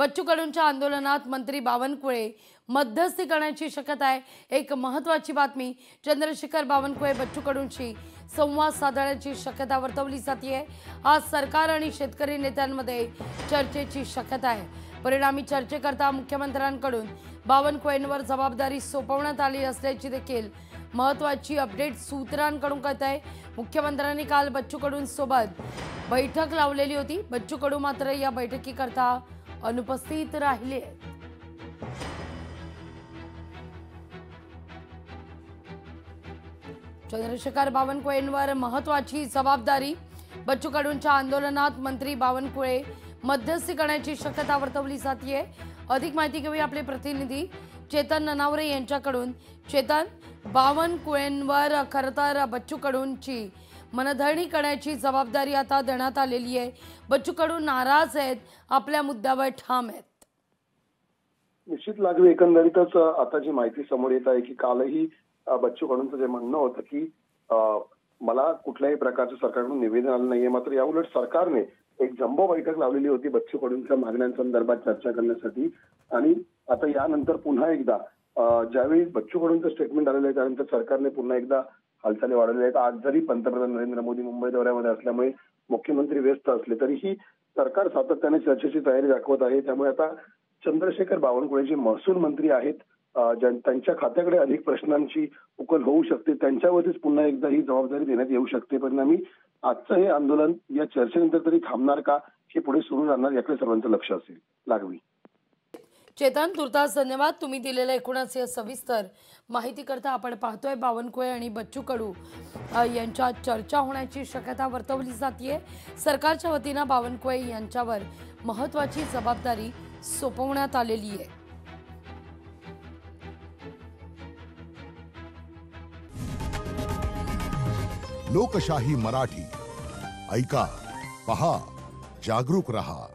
बच्चू कडूंच्या आंदोलनात मंत्री बावनकुळे मध्यस्थी करण्याची शक्यता आहे। एक महत्त्वाची बातमी, चंद्रशेखर बावनकुळे बच्चू कडूंशी संवाद साधण्याची शक्यता वर्तवली जाते। आज सरकार आणि शेतकरी नेत्यांमध्ये चर्चेची शक्यता आहे। परिणामी चर्चेकरता मुख्यमंत्र्यांकडून बावनकुळेंवर जबाबदारी सोपवण्यात आली असल्याची देखील महत्त्वाची अपडेट सूत्रांकडून कळत आहे। मुख्यमंत्र्यांनी काल बच्चू कडूंसोबत बैठक लावलेली होती। बच्चू कडू मात्र या बैठकीकरता अनुपस्थित राहिले। चंद्रशेखर बावनकुळेंवर महत्त्वाची जबाबदारी, बच्चू कडूंच्या आंदोलनात मंत्री बावनकुळे मध्यस्थी करण्याची शक्यता वर्तवली जाते। अधिक माहिती घेऊया आपले प्रतिनिधी चेतन ननावरे यांच्याकडून। चेतन, बावनकुळेंवर खरं तर बच्चू कडूंची मनधरणी करण्याची जबाबदारी आता देण्यात आलेली आहे। बच्चू कडू नाराज आहेत, आपल्या मुद्द्यावर ठाम आहेत। निश्चित लागली एकंदरीतच आता जी माहिती समोर येत आहे की कालही बच्चू कडूंचं जे म्हणणं होतं की मला कुठल्याही प्रकारचं सरकारकडून निवेदन आलं नाहीये, मात्र याउलट सरकारने एक जम्बो बैठक लावलेली होती बच्चू कडूंच्या मागण्यांसंदर्भात चर्चा करण्यासाठी। आणि आता यानंतर पुन्हा एकदा ज्यावेळी बच्चू कडूंचं स्टेटमेंट आलेलं आहे त्यानंतर सरकारने पुन्हा एकदा हालचाली वाढवल्या आहेत। आज जरी पंतप्रधान नरेंद्र मोदी मुंबई दौऱ्यामध्ये असल्यामुळे मुख्यमंत्री व्यस्त असले तरीही सरकार सातत्याने चर्चेची तयारी दाखवत आहे। त्यामुळे आता चंद्रशेखर बावनकुळे जे महसूल मंत्री आहेत, त्यांच्या खात्याकडे अधिक प्रश्नांची उकल होऊ शकते, त्यांच्यावरतीच पुन्हा एकदा ही जबाबदारी देण्यात येऊ शकते। परिणामी आजचं हे आंदोलन या चर्चेनंतर तरी थांबणार का, हे पुढे सुरू राहणार याकडे सर्वांचं लक्ष असेल। लागवी चेतन, तुर्तास धन्यवाद। तुम्ही दिलेल्या एकूणच या सविस्तर माहिती करता आपण पाहतोय बावनकुळे आणि बच्चू कडू यांच्यात चर्चा होण्याची शक्यता वर्तवली जाते। सरकारच्या वतीने बावनकुळे यांच्यावर महत्त्वाची जबाबदारी सोपवण्यात आलेली आहे। लोकशाही मराठी ऐका, पहा, जागरूक रहा।